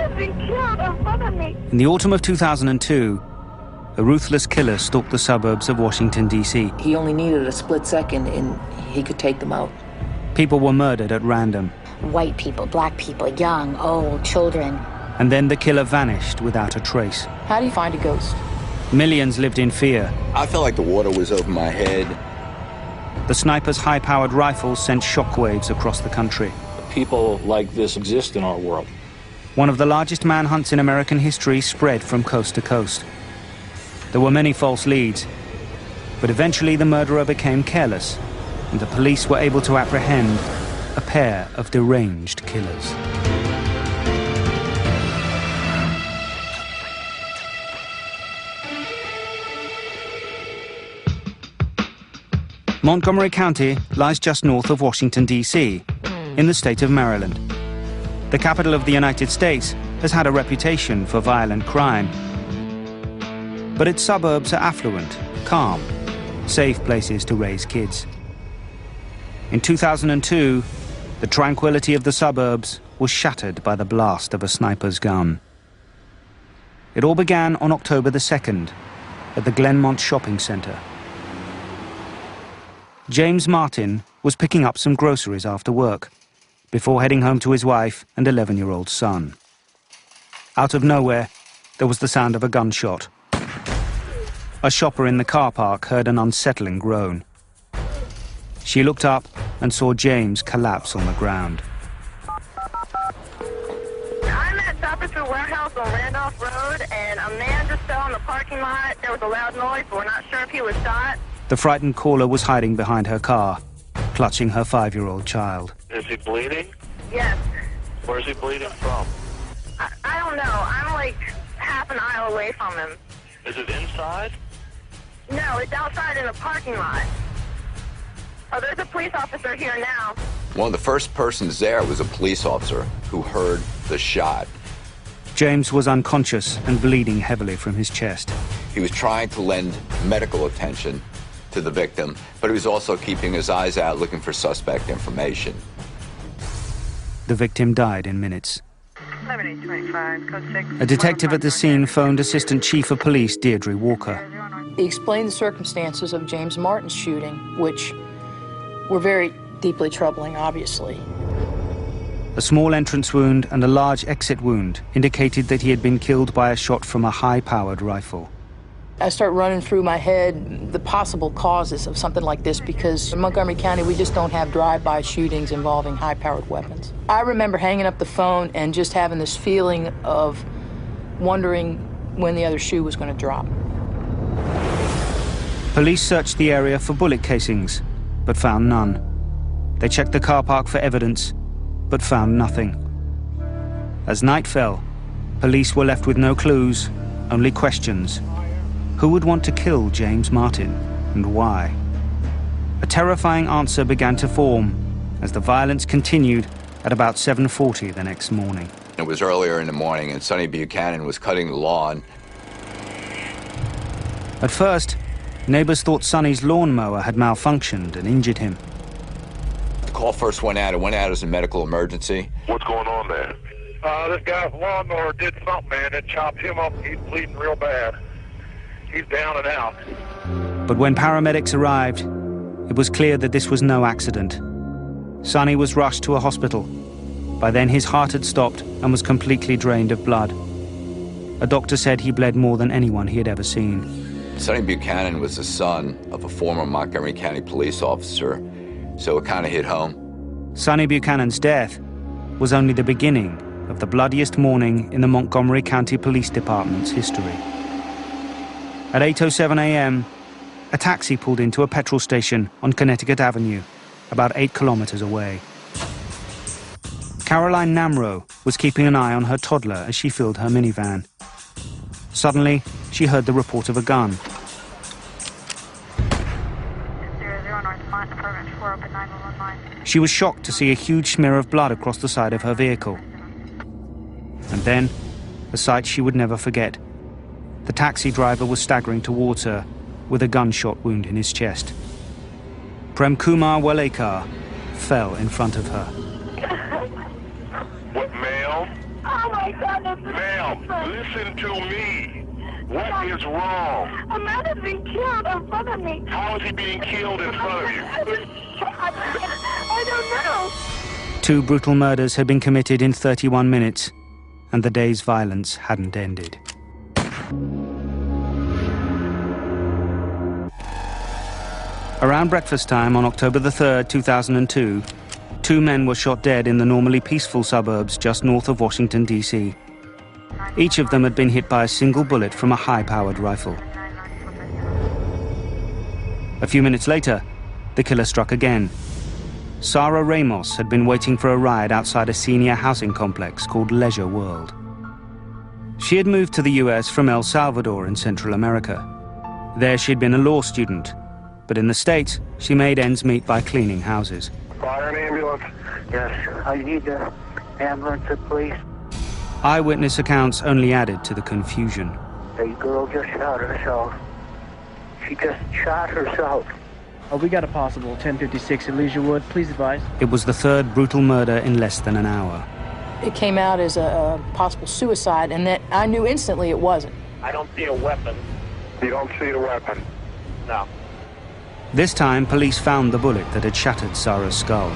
just been killed in front of me. In the autumn of 2002, a ruthless killer stalked the suburbs of Washington, D.C. He only needed a split second and he could take them out. People were murdered at random. White people, black people, young, old, children. And then the killer vanished without a trace. How do you find a ghost? Millions lived in fear. I felt like the water was over my head. The sniper's high-powered rifles sent shockwaves across the country. People like this exist in our world. One of the largest manhunts in American history spread from coast to coast. There were many false leads, but eventually the murderer became careless, and the police were able to apprehend a pair of deranged killers. Montgomery County lies just north of Washington, D.C., in the state of Maryland. The capital of the United States has had a reputation for violent crime. But its suburbs are affluent, calm, safe places to raise kids. In 2002, the tranquility of the suburbs was shattered by the blast of a sniper's gun. It all began on October the 2nd at the Glenmont Shopping Center. James Martin was picking up some groceries after work before heading home to his wife and 11-year-old son. Out of nowhere, there was the sound of a gunshot. A shopper in the car park heard an unsettling groan. She looked up and saw James collapse on the ground. I'm at Shoppers Food Warehouse on Randolph Road, and a man just fell in the parking lot. There was a loud noise, but we're not sure if he was shot. The frightened caller was hiding behind her car, clutching her 5-year-old child. Is he bleeding? Yes. Where's he bleeding from? I don't know. I'm like half an aisle away from him. Is it inside? No, it's outside in the parking lot. Oh, there's a police officer here now. One of the first persons there was a police officer who heard the shot. James was unconscious and bleeding heavily from his chest. He was trying to lend medical attention to the victim, but he was also keeping his eyes out looking for suspect information. The victim died in minutes. 7825, code 6. A detective at the scene phoned Assistant Chief of Police Deirdre Walker. He explained the circumstances of James Martin's shooting, which were very deeply troubling, obviously. A small entrance wound and a large exit wound indicated that he had been killed by a shot from a high-powered rifle. I start running through my head the possible causes of something like this because in Montgomery County, we just don't have drive-by shootings involving high-powered weapons. I remember hanging up the phone and just having this feeling of wondering when the other shoe was going to drop. Police searched the area for bullet casings, but found none. They checked the car park for evidence, but found nothing. As night fell, police were left with no clues, only questions. Who would want to kill James Martin, and why? A terrifying answer began to form as the violence continued at about 7:40 the next morning. It was earlier in the morning, and Sonny Buchanan was cutting the lawn. At first, neighbors thought Sonny's lawnmower had malfunctioned and injured him. The call first went out. It went out as a medical emergency. What's going on there? This guy's lawnmower did something, man. It chopped him up. He's bleeding real bad. He's down and out. But when paramedics arrived, it was clear that this was no accident. Sonny was rushed to a hospital. By then, his heart had stopped and was completely drained of blood. A doctor said he bled more than anyone he had ever seen. Sonny Buchanan was the son of a former Montgomery County police officer, so it kind of hit home. Sonny Buchanan's death was only the beginning of the bloodiest morning in the Montgomery County Police Department's history. At 8:07 a.m., a taxi pulled into a petrol station on Connecticut Avenue, about 8 kilometers away. Caroline Namro was keeping an eye on her toddler as she filled her minivan. Suddenly, she heard the report of a gun. 00 North Mont, apartment 4, open 911 line. She was shocked to see a huge smear of blood across the side of her vehicle. And then, a sight she would never forget. The taxi driver was staggering towards her with a gunshot wound in his chest. Prem Kumar Walekar fell in front of her. What, male? Oh my God. Ma'am, listen to me. What is wrong? A man is being killed in front of me. How is he being killed in front of you? I was shot. I don't know. 2 brutal murders had been committed in 31 minutes, and the day's violence hadn't ended. Around breakfast time on October the 3rd, 2002, 2 men were shot dead in the normally peaceful suburbs just north of Washington, D.C. Each of them had been hit by a single bullet from a high-powered rifle. A few minutes later, the killer struck again. Sarah Ramos had been waiting for a ride outside a senior housing complex called Leisure World. She had moved to the US from El Salvador in Central America. There she'd been a law student, but in the States, she made ends meet by cleaning houses. Fire an ambulance. Yes, I need the ambulance, please. Eyewitness accounts only added to the confusion. A girl just shot herself. She just shot herself. We got a possible 1056 at Leisure Wood. Please advise. It was the 3rd brutal murder in less than an hour. It came out as a possible suicide, and that I knew instantly it wasn't. I don't see a weapon. You don't see the weapon? No. This time, police found the bullet that had shattered Sarah's skull.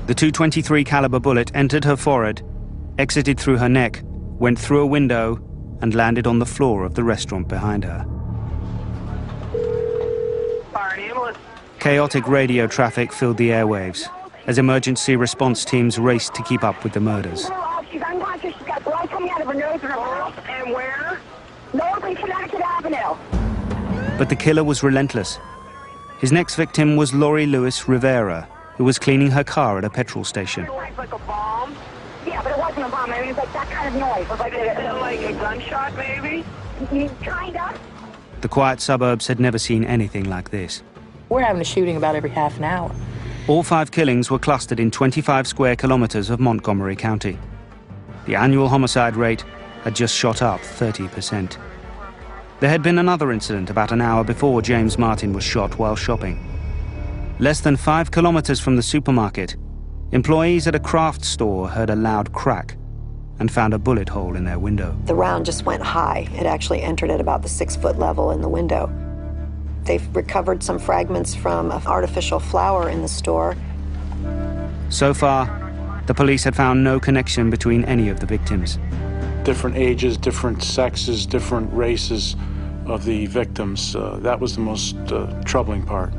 The .223 caliber bullet entered her forehead, exited through her neck, went through a window, and landed on the floor of the restaurant behind her. Fire an ambulance. Chaotic radio traffic filled the airwaves as emergency response teams raced to keep up with the murders. She's unconscious. She's got blood coming out of her nose and her mouth. And where? North and Connecticut Avenue. But the killer was relentless. His next victim was Lori Lewis Rivera, who was cleaning her car at a petrol station. Like a bomb? Yeah, but it wasn't a bomb. I mean, it was like that kind of noise. It was like a gunshot, maybe? Kinda. The quiet suburbs had never seen anything like this. We're having a shooting about every half an hour. All 5 killings were clustered in 25 square kilometers of Montgomery County. The annual homicide rate had just shot up 30%. There had been another incident about an hour before James Martin was shot while shopping. Less than 5 kilometers from the supermarket, employees at a craft store heard a loud crack and found a bullet hole in their window. The round just went high. It actually entered at about the 6-foot level in the window. They've recovered some fragments from an artificial flower in the store. So far, the police had found no connection between any of the victims. Different ages, different sexes, different races of the victims. That was the most troubling part.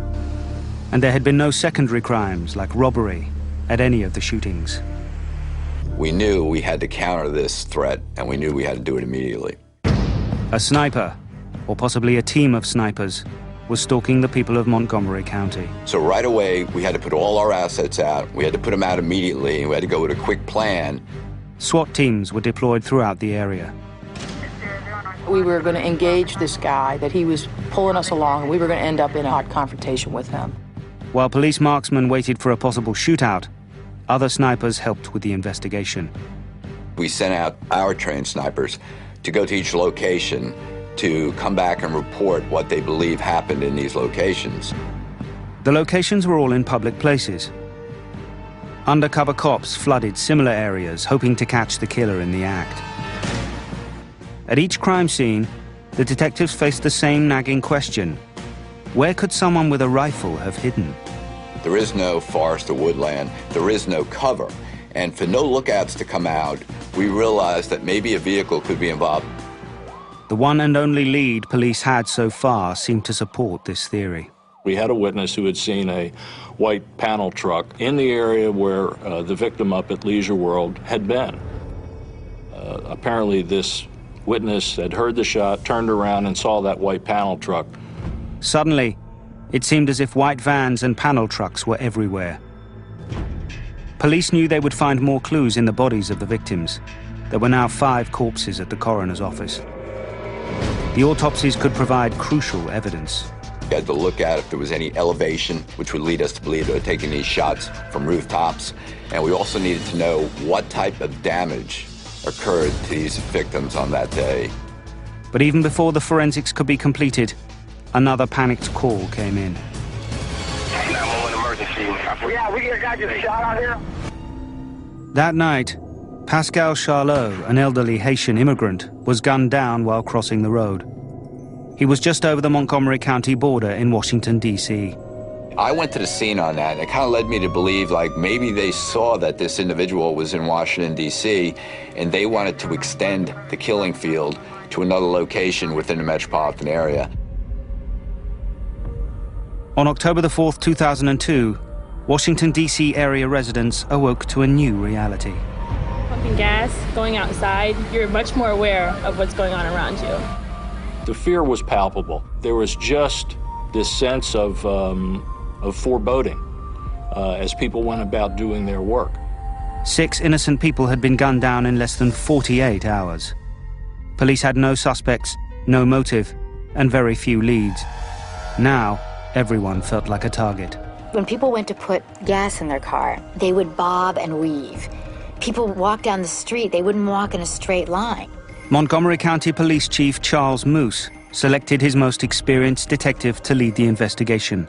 And there had been no secondary crimes like robbery at any of the shootings. We knew we had to counter this threat, and we knew we had to do it immediately. A sniper, or possibly a team of snipers, was stalking the people of Montgomery County. So right away, we had to put all our assets out. We had to put them out immediately, and we had to go with a quick plan. SWAT teams were deployed throughout the area. We were going to engage this guy, that he was pulling us along, and we were going to end up in a hot confrontation with him. While police marksmen waited for a possible shootout, other snipers helped with the investigation. We sent out our trained snipers to go to each location to come back and report what they believe happened in these locations. The locations were all in public places. Undercover cops flooded similar areas, hoping to catch the killer in the act. At each crime scene, the detectives faced the same nagging question: where could someone with a rifle have hidden? There is no forest or woodland. There is no cover. And for no lookouts to come out, we realized that maybe a vehicle could be involved. The one and only lead police had so far seemed to support this theory. We had a witness who had seen a white panel truck in the area where the victim up at Leisure World had been. Apparently this witness had heard the shot, turned around and saw that white panel truck. Suddenly, it seemed as if white vans and panel trucks were everywhere. Police knew they would find more clues in the bodies of the victims. There were now 5 corpses at the coroner's office. The autopsies could provide crucial evidence. We had to look at if there was any elevation, which would lead us to believe they were taking these shots from rooftops. And we also needed to know what type of damage occurred to these victims on that day. But even before the forensics could be completed, another panicked call came in. 911 emergency. Yeah, we got a guy just shot out here. That night, Pascal Charlot, an elderly Haitian immigrant, was gunned down while crossing the road. He was just over the Montgomery County border in Washington, D.C. I went to the scene on that, and it kind of led me to believe, like, maybe they saw that this individual was in Washington, D.C., and they wanted to extend the killing field to another location within the metropolitan area. On October the 4th, 2002, Washington, D.C. area residents awoke to a new reality. Pumping gas, going outside, you're much more aware of what's going on around you. The fear was palpable. There was just this sense of foreboding as people went about doing their work. 6 innocent people had been gunned down in less than 48 hours. Police had no suspects, no motive, and very few leads. Now, everyone felt like a target. When people went to put gas in their car, they would bob and weave. People walk down the street, they wouldn't walk in a straight line. Montgomery County Police Chief Charles Moose selected his most experienced detective to lead the investigation,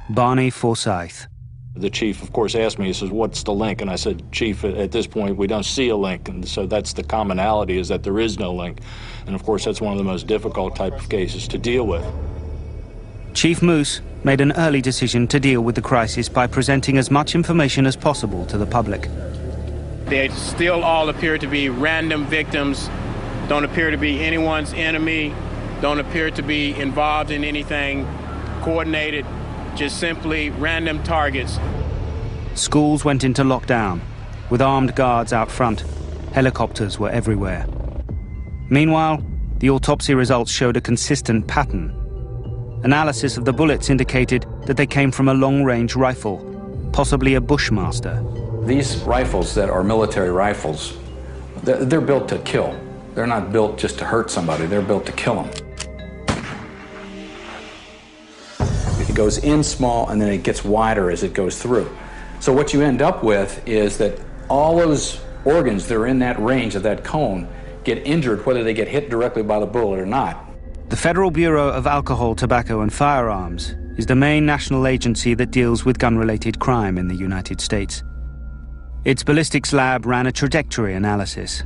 Barney Forsyth. The chief, of course, asked me, he says, what's the link? And I said, Chief, at this point, we don't see a link. And so that's the commonality, is that there is no link. And of course, that's one of the most difficult type of cases to deal with. Chief Moose made an early decision to deal with the crisis by presenting as much information as possible to the public. They still all appear to be random victims, don't appear to be anyone's enemy, don't appear to be involved in anything coordinated, just simply random targets. Schools went into lockdown, with armed guards out front. Helicopters were everywhere. Meanwhile, the autopsy results showed a consistent pattern. Analysis of the bullets indicated that they came from a long-range rifle, possibly a Bushmaster. These rifles that are military rifles, they're built to kill. They're not built just to hurt somebody, they're built to kill them. It goes in small and then it gets wider as it goes through. So what you end up with is that all those organs that are in that range of that cone get injured whether they get hit directly by the bullet or not. The Federal Bureau of Alcohol, Tobacco and Firearms is the main national agency that deals with gun-related crime in the United States. Its ballistics lab ran a trajectory analysis.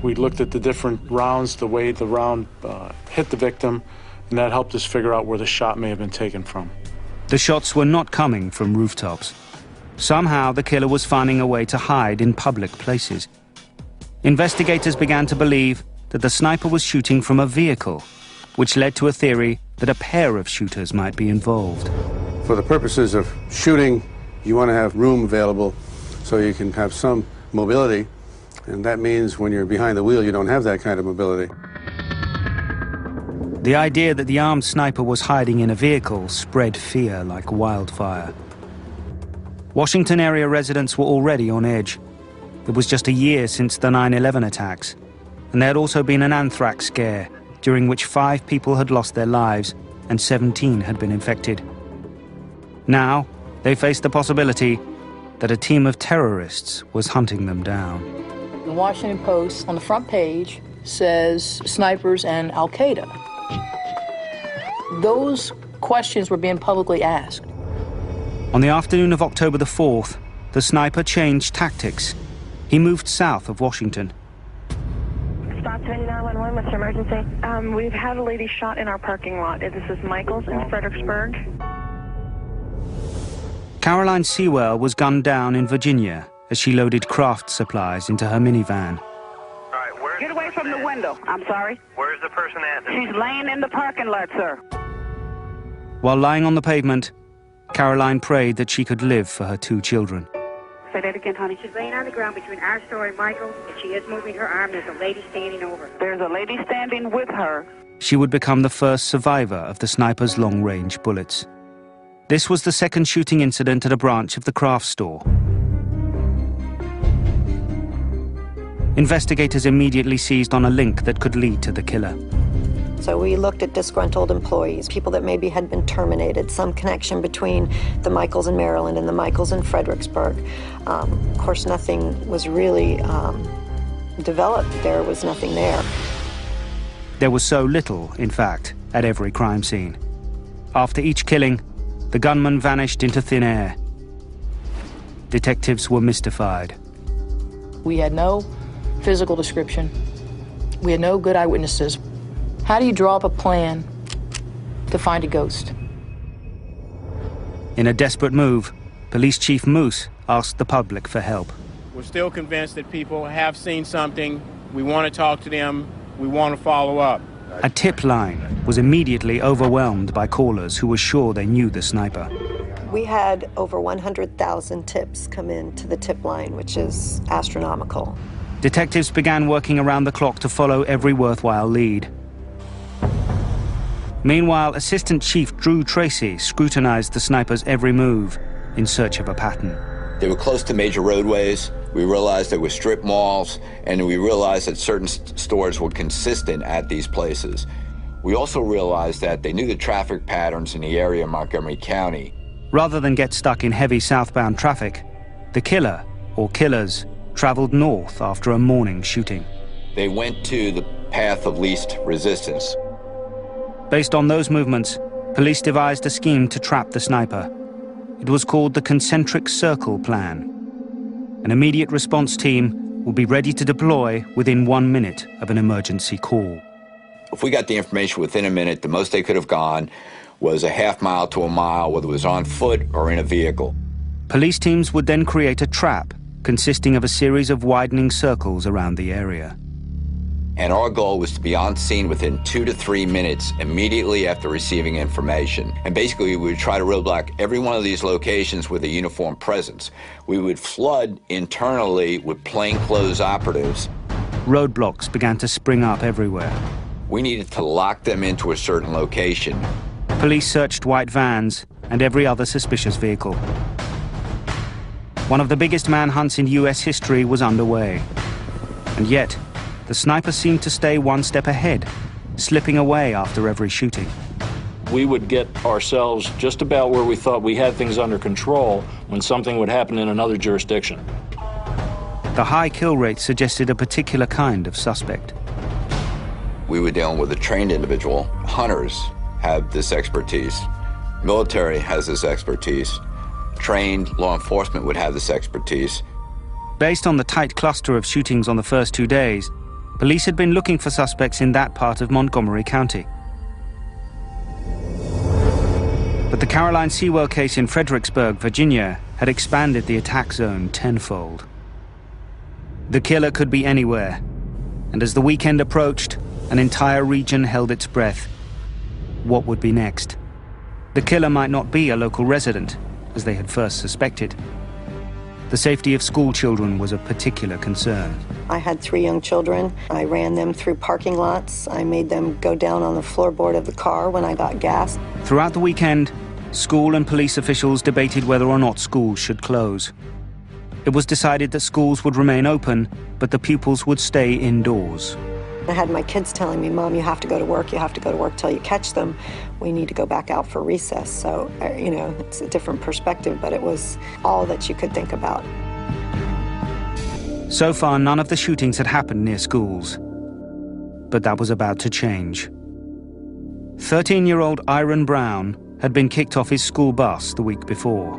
We looked at the different rounds, the way the round hit the victim, and that helped us figure out where the shot may have been taken from. The shots were not coming from rooftops. Somehow, the killer was finding a way to hide in public places. Investigators began to believe that the sniper was shooting from a vehicle, which led to a theory that a pair of shooters might be involved. For the purposes of shooting, you want to have room available so you can have some mobility, and that means when you're behind the wheel, you don't have that kind of mobility. The idea that the armed sniper was hiding in a vehicle spread fear like wildfire. Washington area residents were already on edge. It was just a year since the 9/11 attacks, and there had also been an anthrax scare, during which 5 people had lost their lives and 17 had been infected. Now, they faced the possibility that a team of terrorists was hunting them down. The Washington Post, on the front page, says snipers and Al-Qaeda. Those questions were being publicly asked. On the afternoon of October the 4th, the sniper changed tactics. He moved south of Washington. Spot 2911, what's your emergency? We've had a lady shot in our parking lot. This is Michaels in Fredericksburg. Caroline Sewell was gunned down in Virginia as she loaded craft supplies into her minivan. Get away from the window. I'm sorry. Where's the person at? She's laying in the parking lot, sir. While lying on the pavement, Caroline prayed that she could live for her 2 children. Say that again, honey. She's laying on the ground between our store and Michael's, and she is moving her arm. There's a lady standing over her. There's a lady standing with her. She would become the first survivor of the sniper's long-range bullets. This was the second shooting incident at a branch of the craft store. Investigators immediately seized on a link that could lead to the killer. So we looked at disgruntled employees, people that maybe had been terminated, some connection between the Michaels in Maryland and the Michaels in Fredericksburg. Of course, nothing was really developed. There was nothing there. There was so little, in fact, at every crime scene. After each killing, the gunman vanished into thin air. Detectives were mystified. We had no physical description. We had no good eyewitnesses. How do you draw up a plan to find a ghost? In a desperate move, Police Chief Moose asked the public for help. We're still convinced that people have seen something. We want to talk to them. We want to follow up. A tip line was immediately overwhelmed by callers who were sure they knew the sniper. We had over 100,000 tips come in to the tip line, which is astronomical. Detectives began working around the clock to follow every worthwhile lead. Meanwhile, Assistant Chief Drew Tracy scrutinized the sniper's every move in search of a pattern. They were close to major roadways. We realized there were strip malls, and we realized that certain stores were consistent at these places. We also realized that they knew the traffic patterns in the area of Montgomery County. Rather than get stuck in heavy southbound traffic, the killer, or killers, traveled north after a morning shooting. They went to the path of least resistance. Based on those movements, police devised a scheme to trap the sniper. It was called the concentric circle plan. An immediate response team will be ready to deploy within 1 minute of an emergency call. If we got the information within a minute, the most they could have gone was a half mile to a mile, whether it was on foot or in a vehicle. Police teams would then create a trap consisting of a series of widening circles around the area. And our goal was to be on scene within 2 to 3 minutes immediately after receiving information. And basically, we would try to roadblock every one of these locations with a uniform presence. We would flood internally with plainclothes operatives. Roadblocks began to spring up everywhere. We needed to lock them into a certain location. Police searched white vans and every other suspicious vehicle. One of the biggest manhunts in US history was underway. And yet, the sniper seemed to stay one step ahead, slipping away after every shooting. We would get ourselves just about where we thought we had things under control when something would happen in another jurisdiction. The high kill rate suggested a particular kind of suspect. We were dealing with a trained individual. Hunters have this expertise. Military has this expertise. Trained law enforcement would have this expertise. Based on the tight cluster of shootings on the first 2 days, police had been looking for suspects in that part of Montgomery County. But the Caroline Sewell case in Fredericksburg, Virginia, had expanded the attack zone tenfold. The killer could be anywhere, and as the weekend approached, an entire region held its breath. What would be next? The killer might not be a local resident, as they had first suspected. The safety of school children was a particular concern. I had 3 young children. I ran them through parking lots. I made them go down on the floorboard of the car when I got gas. Throughout the weekend, school and police officials debated whether or not schools should close. It was decided that schools would remain open, but the pupils would stay indoors. I had my kids telling me, Mom, you have to go to work. You have to go to work till you catch them. We need to go back out for recess. So, you know, it's a different perspective, but it was all that you could think about. So far, none of the shootings had happened near schools. But that was about to change. 13-year-old Iron Brown had been kicked off his school bus the week before.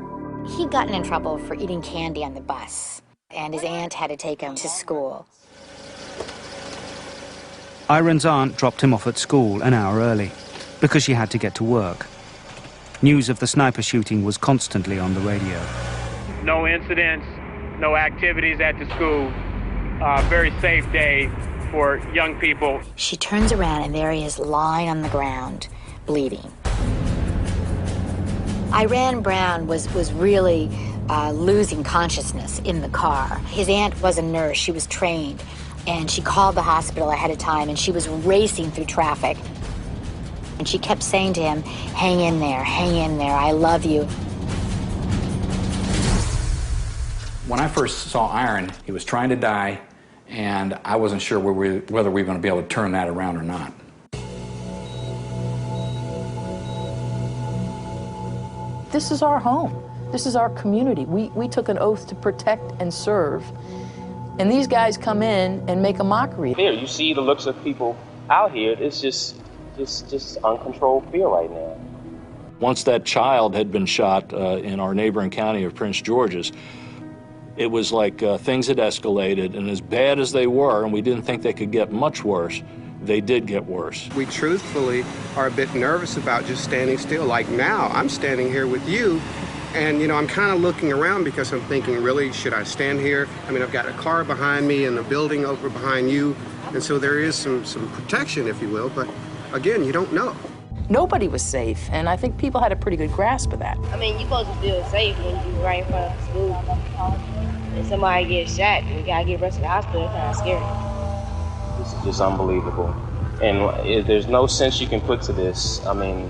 He'd gotten in trouble for eating candy on the bus, and his aunt had to take him to school. Iron's aunt dropped him off at school an hour early because she had to get to work. News of the sniper shooting was constantly on the radio. No incidents, no activities at the school. Very safe day for young people. She turns around and there he is lying on the ground, bleeding. Iran Brown was really losing consciousness in the car. His aunt was a nurse, she was trained, and she called the hospital ahead of time, and she was racing through traffic. And she kept saying to him, hang in there, I love you. When I first saw Iron, he was trying to die, and I wasn't sure whether we were going to be able to turn that around or not. This is our home. This is our community. We took an oath to protect and serve. And these guys come in and make a mockery. Fear. You see the looks of people out here. It's just uncontrolled fear right now. Once that child had been shot in our neighboring county of Prince George's, It was like things had escalated, and as bad as they were, and we didn't think they could get much worse, they did get worse. We truthfully are a bit nervous about just standing still. Like now, I'm standing here with you, and you know, I'm kind of looking around because I'm thinking, really, should I stand here? I mean, I've got a car behind me and a building over behind you, and so there is some protection, if you will, but again, you don't know. Nobody was safe, and I think people had a pretty good grasp of that. I mean, you're supposed to feel safe when you're right in front of school. And somebody gets shot, and you gotta get rushed to the hospital. It's kind of scary. This is just unbelievable. And there's no sense you can put to this. I mean,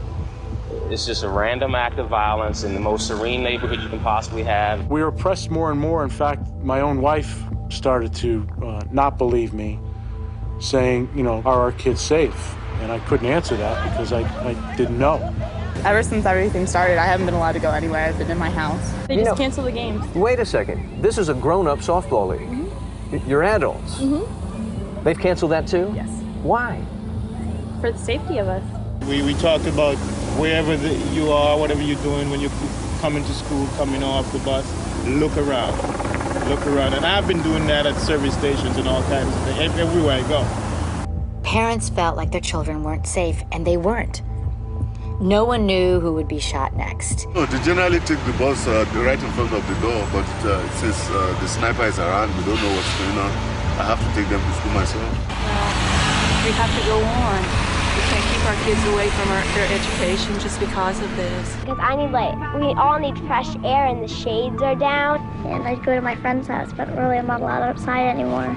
it's just a random act of violence in the most serene neighborhood you can possibly have. We were pressed more and more. In fact, my own wife started to not believe me, saying, you know, are our kids safe? And I couldn't answer that because I didn't know. Ever since everything started, I haven't been allowed to go anywhere. I've been in my house. They just cancel the games. Wait a second. This is a grown-up softball league. Mm-hmm. You're adults. Mm-hmm. They've canceled that too? Yes. Why? For the safety of us. We talked about wherever you are, whatever you're doing, when you're coming to school, coming off the bus, look around. Look around. And I've been doing that at service stations and all kinds of things, everywhere I go. Parents felt like their children weren't safe, and they weren't. No one knew who would be shot next. No, they generally take the bus right in front of the door, but since the sniper is around, we don't know what's going on. I have to take them to school myself. Well, we have to go on. We can't keep our kids away from their education just because of this. Because we all need fresh air and the shades are down. And I'd go to my friend's house, but really I'm not allowed outside anymore.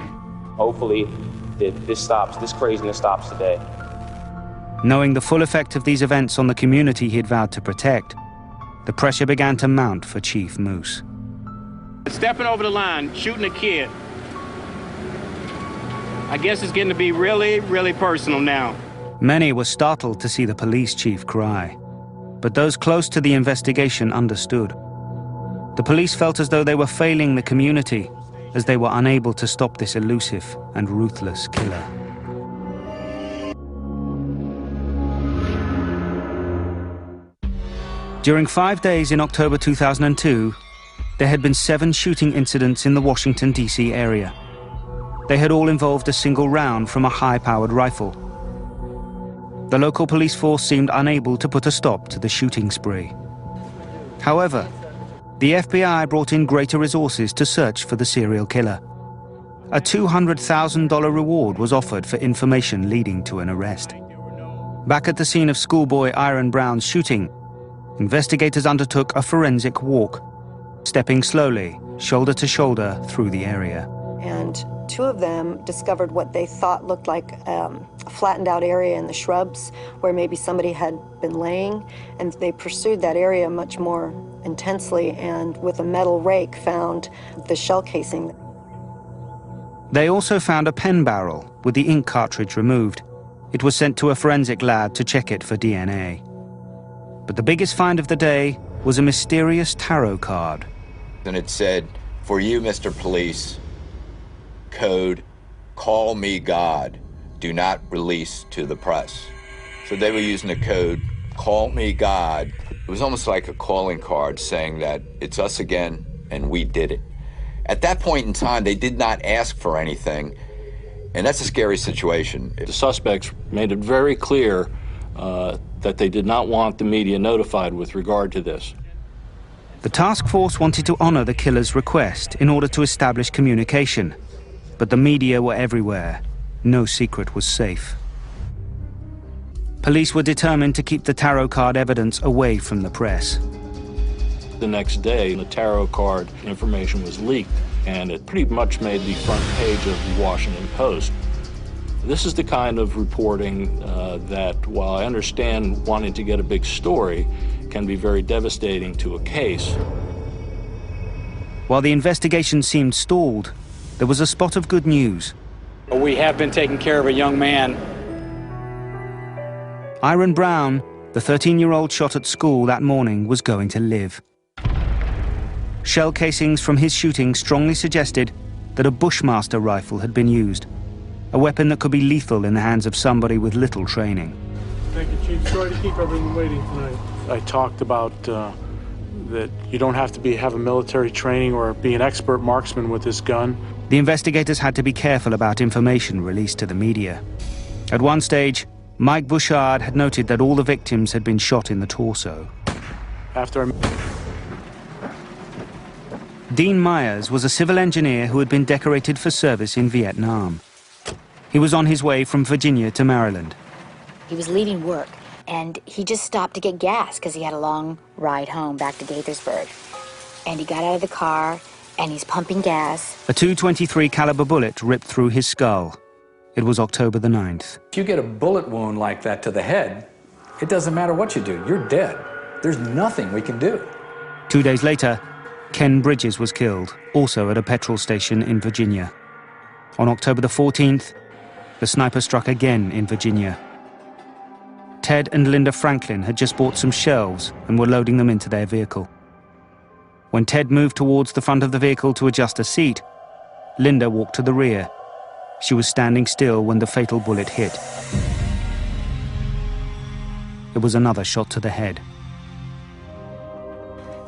Hopefully, this craziness stops today. Knowing the full effect of these events on the community he had vowed to protect, the pressure began to mount for Chief Moose. Stepping over the line, shooting a kid. I guess it's getting to be really, really personal now. Many were startled to see the police chief cry, but those close to the investigation understood. The police felt as though they were failing the community, as they were unable to stop this elusive and ruthless killer. During 5 days in October 2002, there had been 7 shooting incidents in the Washington, D.C. area. They had all involved a single round from a high-powered rifle. The local police force seemed unable to put a stop to the shooting spree. However, the FBI brought in greater resources to search for the serial killer. A $200,000 reward was offered for information leading to an arrest. Back at the scene of schoolboy Aaron Brown's shooting, investigators undertook a forensic walk, stepping slowly, shoulder to shoulder, through the area. And 2 of them discovered what they thought looked like a flattened out area in the shrubs where maybe somebody had been laying, and they pursued that area much more intensely and with a metal rake found the shell casing. They also found a pen barrel with the ink cartridge removed. It was sent to a forensic lab to check it for DNA. But the biggest find of the day was a mysterious tarot card. And it said, "For you, Mr. Police, code, call me God, do not release to the press." So they were using the code, call me God. It was almost like a calling card saying that it's us again and we did it. At that point in time, they did not ask for anything, and that's a scary situation. The suspects made it very clear that they did not want the media notified with regard to this. The task force wanted to honor the killer's request in order to establish communication, but the media were everywhere. No secret was safe. Police were determined to keep the tarot card evidence away from the press. The next day, the tarot card information was leaked, and it pretty much made the front page of the Washington Post. This is the kind of reporting that, while I understand wanting to get a big story, can be very devastating to a case. While the investigation seemed stalled, there was a spot of good news. We have been taking care of a young man. Aaron Brown, the 13-year-old shot at school that morning, was going to live. Shell casings from his shooting strongly suggested that a Bushmaster rifle had been used, a weapon that could be lethal in the hands of somebody with little training. Thank you, Chief. Sorry to keep everyone waiting tonight. I talked about that you don't have to have a military training or be an expert marksman with this gun. The investigators had to be careful about information released to the media. At one stage, Mike Bouchard had noted that all the victims had been shot in the torso. Dean Myers was a civil engineer who had been decorated for service in Vietnam. He was on his way from Virginia to Maryland. He was leaving work, and he just stopped to get gas because he had a long ride home back to Gaithersburg. And he got out of the car, and he's pumping gas. A .223 caliber bullet ripped through his skull. It was October the 9th. If you get a bullet wound like that to the head, it doesn't matter what you do, you're dead. There's nothing we can do. 2 days later, Ken Bridges was killed, also at a petrol station in Virginia. On October the 14th, the sniper struck again in Virginia. Ted and Linda Franklin had just bought some shelves and were loading them into their vehicle. When Ted moved towards the front of the vehicle to adjust a seat, Linda walked to the rear. She was standing still when the fatal bullet hit. It was another shot to the head.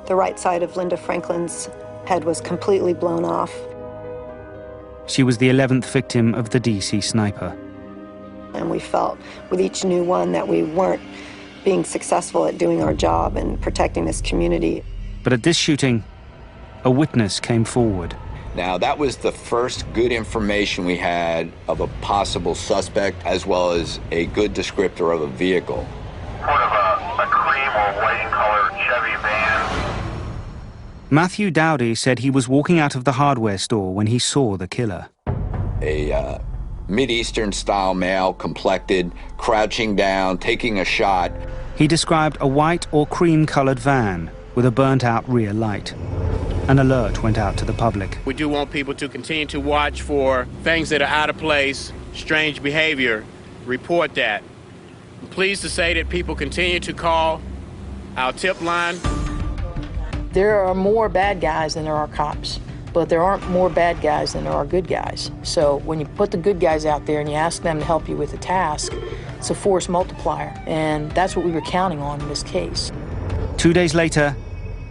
The right side of Linda Franklin's head was completely blown off. She was the 11th victim of the DC sniper. And we felt with each new one that we weren't being successful at doing our job and protecting this community. But at this shooting, a witness came forward. Now, that was the first good information we had of a possible suspect, as well as a good descriptor of a vehicle. Sort of a cream or white-colored Chevy van. Matthew Dowdy said he was walking out of the hardware store when he saw the killer. A Mid-Eastern style male, complected, crouching down, taking a shot. He described a white or cream-colored van with a burnt-out rear light. An alert went out to the public. We do want people to continue to watch for things that are out of place, strange behavior. Report that. I'm pleased to say that people continue to call our tip line. There are more bad guys than there are cops, but there aren't more bad guys than there are good guys. So when you put the good guys out there and you ask them to help you with a task, it's a force multiplier, and that's what we were counting on in this case. 2 days later,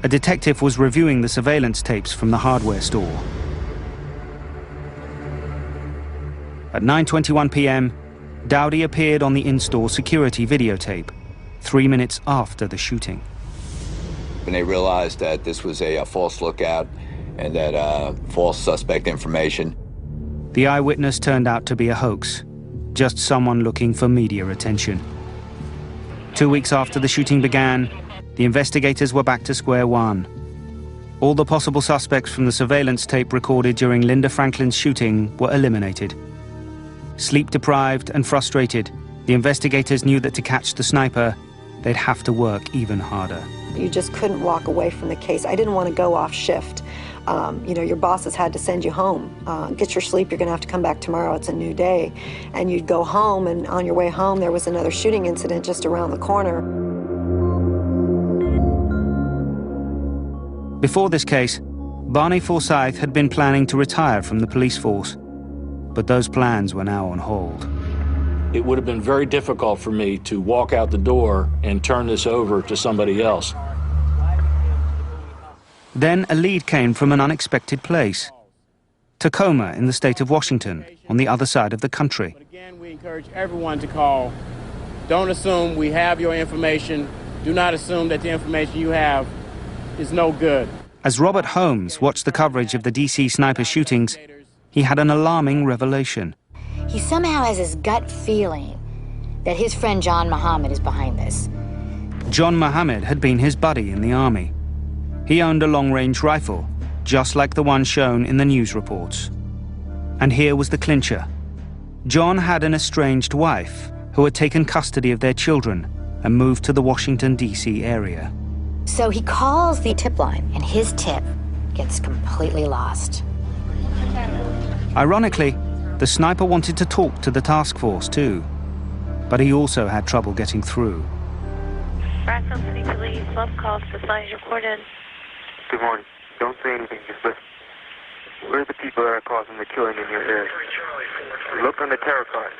a detective was reviewing the surveillance tapes from the hardware store. At 9:21 p.m., Dowdy appeared on the in-store security videotape, 3 minutes after the shooting. When they realized that this was a false lookout and that false suspect information. The eyewitness turned out to be a hoax, just someone looking for media attention. 2 weeks after the shooting began, the investigators were back to square one. All the possible suspects from the surveillance tape recorded during Linda Franklin's shooting were eliminated. Sleep-deprived and frustrated, the investigators knew that to catch the sniper, they'd have to work even harder. You just couldn't walk away from the case. I didn't want to go off shift. Your bosses had to send you home. Get your sleep, you're going to have to come back tomorrow, it's a new day. And you'd go home, and on your way home, there was another shooting incident just around the corner. Before this case, Barney Forsyth had been planning to retire from the police force, but those plans were now on hold. It would have been very difficult for me to walk out the door and turn this over to somebody else. Then a lead came from an unexpected place. Tacoma in the state of Washington, on the other side of the country. But again, we encourage everyone to call. Don't assume we have your information. Do not assume that the information you have is no good. As Robert Holmes watched the coverage of the DC sniper shootings, he had an alarming revelation. He somehow has this gut feeling that his friend John Muhammad is behind this. John Muhammad had been his buddy in the army. He owned a long-range rifle, just like the one shown in the news reports. And here was the clincher. John had an estranged wife who had taken custody of their children and moved to the Washington, D.C. area. So he calls the tip line, and his tip gets completely lost. Ironically, the sniper wanted to talk to the task force too, but he also had trouble getting through. Raccoon City Police, love calls to signs reported. Good morning. Don't say anything, just listen. Where are the people that are causing the killing in your area? Look on the terror card.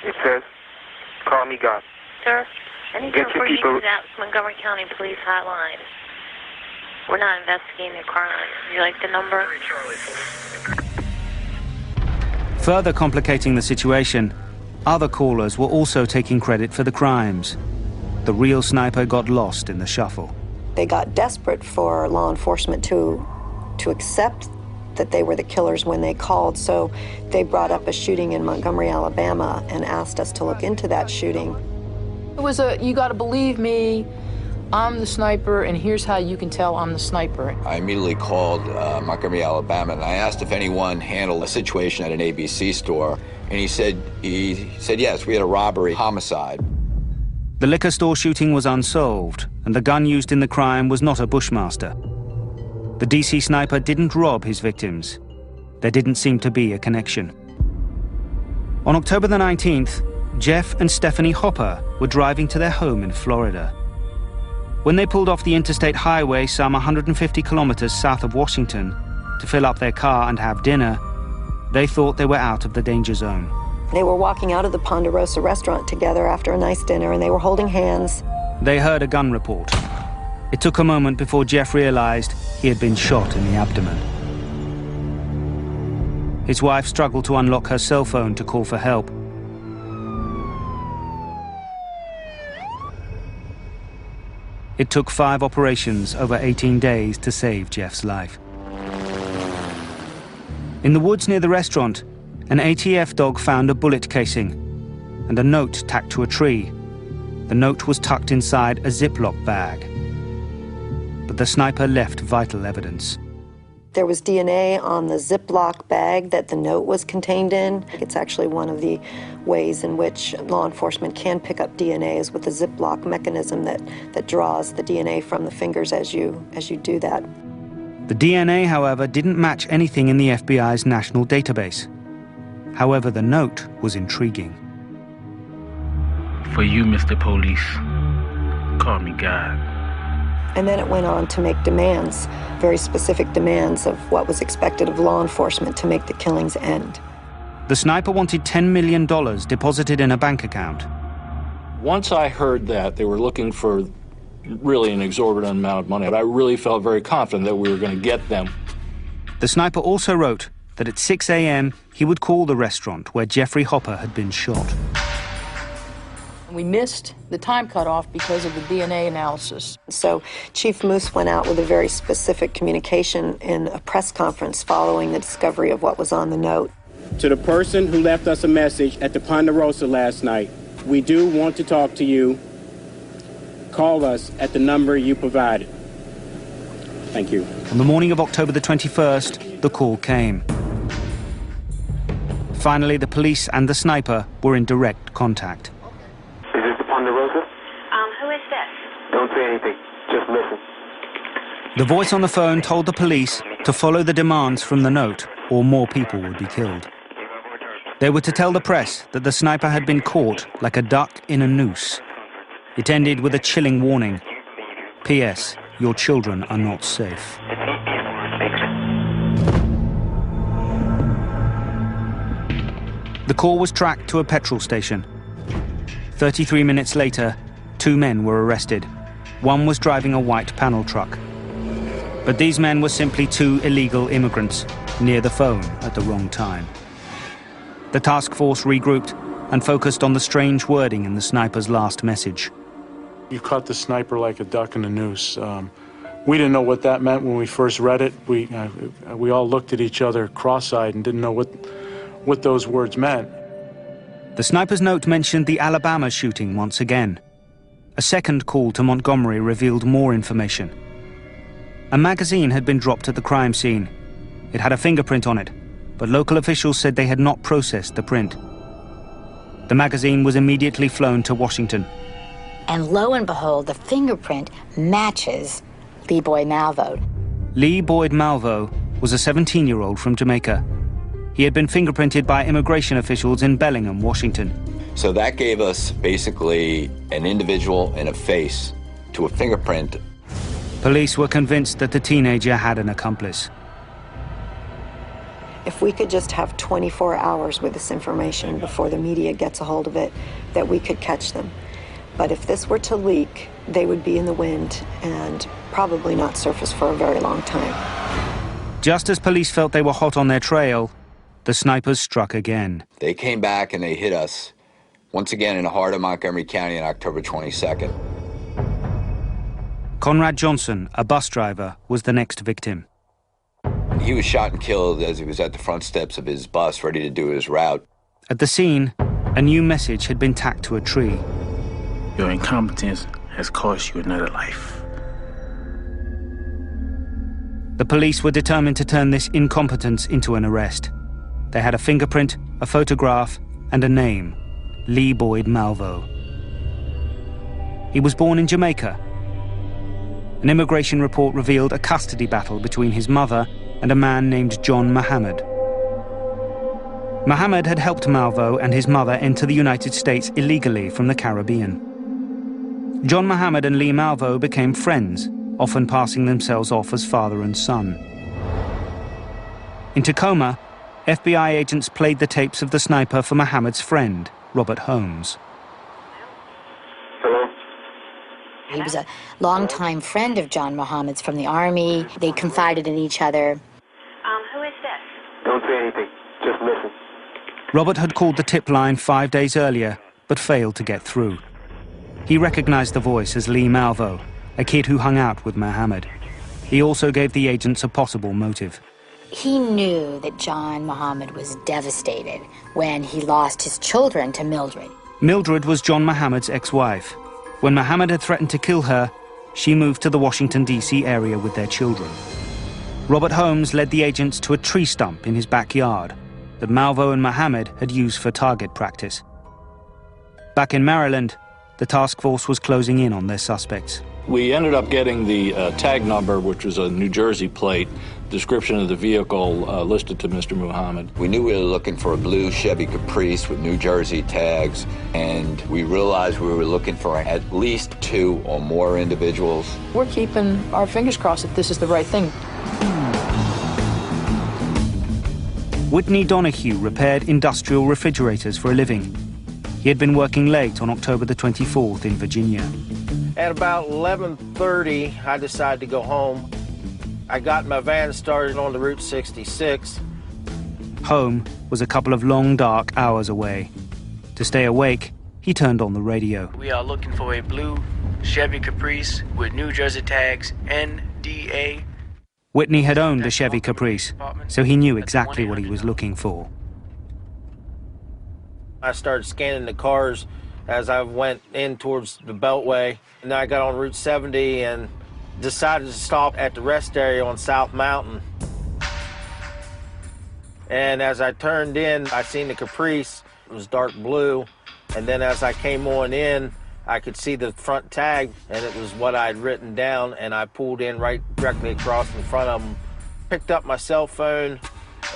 It says, call me God. Sir, anything Get your for you people. to that Montgomery County Police Hotline. We're not investigating the crime. Would you like the number? Further complicating the situation, other callers were also taking credit for the crimes. The real sniper got lost in the shuffle. They got desperate for law enforcement to accept that they were the killers when they called, so they brought up a shooting in Montgomery, Alabama, and asked us to look into that shooting. It was you gotta believe me, I'm the sniper, and here's how you can tell I'm the sniper. I immediately called Montgomery, Alabama, and I asked if anyone handled a situation at an ABC store, and he said yes, we had a robbery, homicide. The liquor store shooting was unsolved, and the gun used in the crime was not a Bushmaster. The DC sniper didn't rob his victims. There didn't seem to be a connection. On October the 19th, Jeff and Stephanie Hopper were driving to their home in Florida. When they pulled off the interstate highway some 150 kilometers south of Washington to fill up their car and have dinner, they thought they were out of the danger zone. They were walking out of the Ponderosa restaurant together after a nice dinner, and they were holding hands. They heard a gun report. It took a moment before Jeff realized he had been shot in the abdomen. His wife struggled to unlock her cell phone to call for help. It took 5 operations over 18 days to save Jeff's life. In the woods near the restaurant, an ATF dog found a bullet casing and a note tacked to a tree. The note was tucked inside a Ziploc bag. But the sniper left vital evidence. There was DNA on the Ziploc bag that the note was contained in. It's actually one of the ways in which law enforcement can pick up DNA is with the Ziploc mechanism that draws the DNA from the fingers as you do that. The DNA, however, didn't match anything in the FBI's national database. However, the note was intriguing. For you, Mr. Police, call me God. And then it went on to make demands, very specific demands of what was expected of law enforcement to make the killings end. The sniper wanted $10 million deposited in a bank account. Once I heard that they were looking for really an exorbitant amount of money, I really felt very confident that we were going to get them. The sniper also wrote that at 6 a.m. he would call the restaurant where Jeffrey Hopper had been shot. We missed the time cutoff because of the DNA analysis. So Chief Moose went out with a very specific communication in a press conference following the discovery of what was on the note. To the person who left us a message at the Ponderosa last night, we do want to talk to you. Call us at the number you provided. Thank you. On the morning of October the 21st, the call came. Finally, the police and the sniper were in direct contact. Is this the Ponderosa? Who is this? Don't say anything. Just listen. The voice on the phone told the police to follow the demands from the note, or more people would be killed. They were to tell the press that the sniper had been caught like a duck in a noose. It ended with a chilling warning. P.S. Your children are not safe. The call was tracked to a petrol station. 33 minutes later, 2 men were arrested. One was driving a white panel truck. But these men were simply 2 illegal immigrants near the phone at the wrong time. The task force regrouped and focused on the strange wording in the sniper's last message. You caught the sniper like a duck in a noose. We didn't know what that meant when we first read it. We all looked at each other cross-eyed and didn't know what those words meant. The sniper's note mentioned the Alabama shooting once again. A second call to Montgomery revealed more information. A magazine had been dropped at the crime scene. It had a fingerprint on it, but local officials said they had not processed the print. The magazine was immediately flown to Washington. And lo and behold, the fingerprint matches Lee Boyd Malvo. Lee Boyd Malvo was a 17-year-old from Jamaica. He had been fingerprinted by immigration officials in Bellingham, Washington. So that gave us basically an individual and a face to a fingerprint. Police were convinced that the teenager had an accomplice. If we could just have 24 hours with this information before the media gets a hold of it, that we could catch them. But if this were to leak, they would be in the wind, and probably not surface for a very long time. Just as police felt they were hot on their trail, the snipers struck again. They came back and they hit us once again in the heart of Montgomery County on October 22nd. Conrad Johnson, a bus driver, was the next victim. He was shot and killed as he was at the front steps of his bus, ready to do his route. At the scene, a new message had been tacked to a tree. Your incompetence has cost you another life. The police were determined to turn this incompetence into an arrest. They had a fingerprint, a photograph, and a name: Lee Boyd Malvo. He was born in Jamaica. An immigration report revealed a custody battle between his mother and a man named John Muhammad. Muhammad had helped Malvo and his mother enter the United States illegally from the Caribbean. John Muhammad and Lee Malvo became friends, often passing themselves off as father and son. In Tacoma, FBI agents played the tapes of the sniper for Muhammad's friend, Robert Holmes. Hello? He was a longtime friend of John Muhammad's from the Army. They confided in each other. Who is this? Don't say anything. Just listen. Robert had called the tip line 5 days earlier, but failed to get through. He recognized the voice as Lee Malvo, a kid who hung out with Muhammad. He also gave the agents a possible motive. He knew that John Muhammad was devastated when he lost his children to Mildred. Mildred was John Muhammad's ex-wife. When Muhammad had threatened to kill her, she moved to the Washington, D.C. area with their children. Robert Holmes led the agents to a tree stump in his backyard that Malvo and Muhammad had used for target practice. Back in Maryland, the task force was closing in on their suspects. We ended up getting the tag number, which was a New Jersey plate, description of the vehicle listed to Mr. Muhammad. We knew we were looking for a blue Chevy Caprice with New Jersey tags, and we realized we were looking for at least 2 or more individuals. We're keeping our fingers crossed that this is the right thing. Whitney Donahue repaired industrial refrigerators for a living. He had been working late on October the 24th in Virginia. At about 11:30, I decided to go home. I got my van started on the Route 66. Home was a couple of long, dark hours away. To stay awake, he turned on the radio. We are looking for a blue Chevy Caprice with New Jersey tags NDA. Whitney had owned a Chevy Caprice, so he knew exactly what he was looking for. I started scanning the cars as I went in towards the Beltway. And then I got on Route 70 and decided to stop at the rest area on South Mountain. And as I turned in, I seen the Caprice. It was dark blue. And then as I came on in, I could see the front tag, and it was what I'd written down, and I pulled in right directly across in front of them, picked up my cell phone,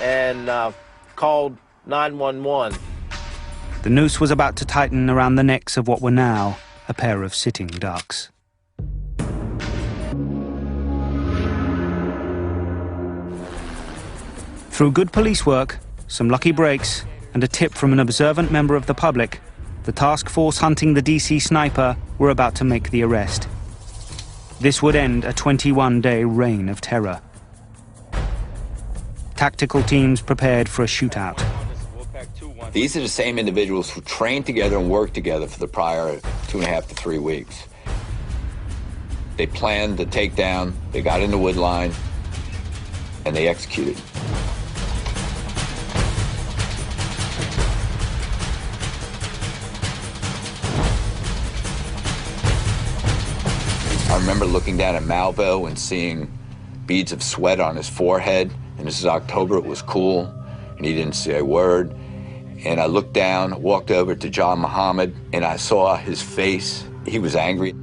and called 911. The noose was about to tighten around the necks of what were now a pair of sitting ducks. Through good police work, some lucky breaks, and a tip from an observant member of the public, the task force hunting the DC sniper were about to make the arrest. This would end a 21-day reign of terror. Tactical teams prepared for a shootout. These are the same individuals who trained together and worked together for the prior 2.5 to 3 weeks. They planned the takedown, they got in the wood line, and they executed. I remember looking down at Malvo and seeing beads of sweat on his forehead, and this is October, it was cool, and he didn't say a word. And I looked down, walked over to John Muhammad, and I saw his face. He was angry.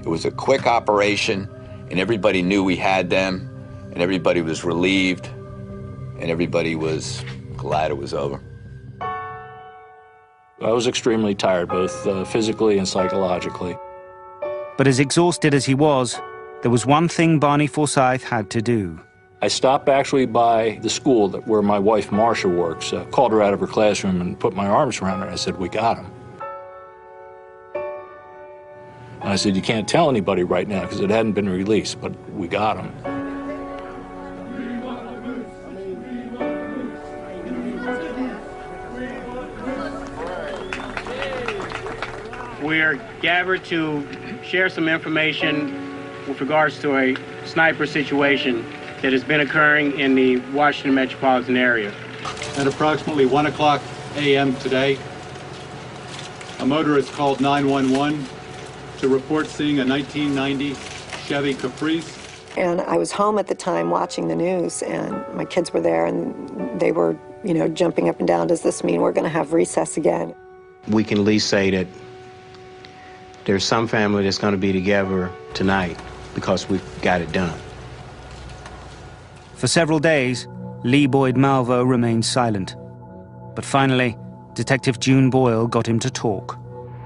It was a quick operation, and everybody knew we had them, and everybody was relieved, and everybody was glad it was over. I was extremely tired, both physically and psychologically. But as exhausted as he was, there was one thing Barney Forsyth had to do. I stopped actually by the school where my wife Marcia works, called her out of her classroom and put my arms around her. I said, "We got him." And I said, you can't tell anybody right now because it hadn't been released, but we got him. We are gathered to share some information with regards to a sniper situation that has been occurring in the Washington metropolitan area. At approximately 1 o'clock a.m. today, a motorist called 911 to report seeing a 1990 Chevy Caprice. And I was home at the time watching the news, and my kids were there, and they were, jumping up and down. Does this mean we're going to have recess again? We can at least say that there's some family that's going to be together tonight because we've got it done. For several days, Lee Boyd Malvo remained silent. But finally, Detective June Boyle got him to talk.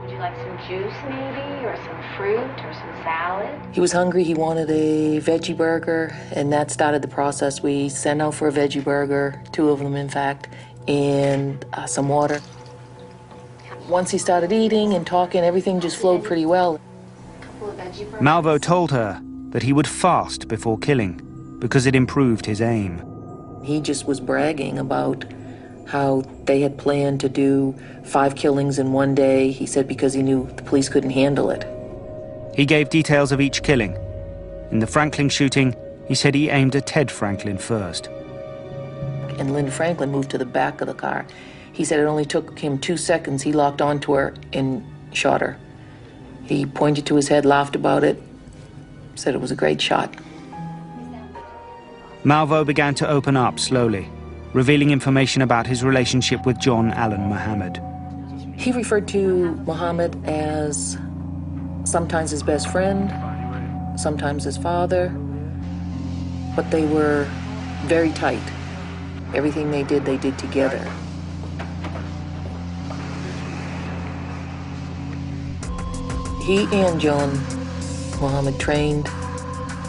Would you like some juice maybe, or some fruit, or some salad? He was hungry, he wanted a veggie burger, and that started the process. We sent out for a veggie burger, 2 of them in fact, and some water. Once he started eating and talking, everything just flowed pretty well. Malvo told her that he would fast before killing because it improved his aim. He just was bragging about how they had planned to do 5 killings in one day. He said because he knew the police couldn't handle it. He gave details of each killing. In the Franklin shooting, he said he aimed at Ted Franklin first. And Linda Franklin moved to the back of the car. He said it only took him 2 seconds. He locked onto her and shot her. He pointed to his head, laughed about it, said it was a great shot. Malvo began to open up slowly, revealing information about his relationship with John Allen Muhammad. He referred to Muhammad as sometimes his best friend, sometimes his father, but they were very tight. Everything they did together. He and John Muhammad trained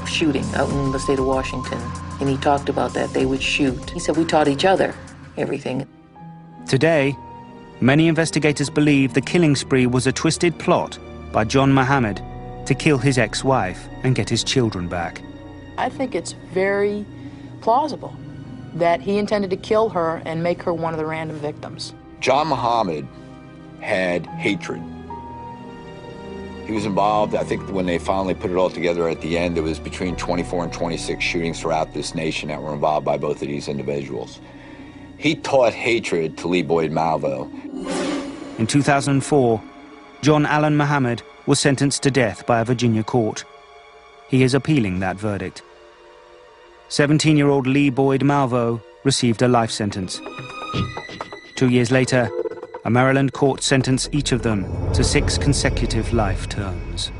shooting out in the state of Washington, and he talked about that. They would shoot. He said we taught each other everything. Today, many investigators believe the killing spree was a twisted plot by John Muhammad to kill his ex-wife and get his children back. I think it's very plausible that he intended to kill her and make her one of the random victims. John Muhammad had hatred. He was involved, I think when they finally put it all together at the end, there was between 24 and 26 shootings throughout this nation that were involved by both of these individuals. He taught hatred to Lee Boyd Malvo. In 2004, John Allen Muhammad was sentenced to death by a Virginia court. He is appealing that verdict. 17-year-old Lee Boyd Malvo received a life sentence. 2 years later, a Maryland court sentenced each of them to 6 consecutive life terms.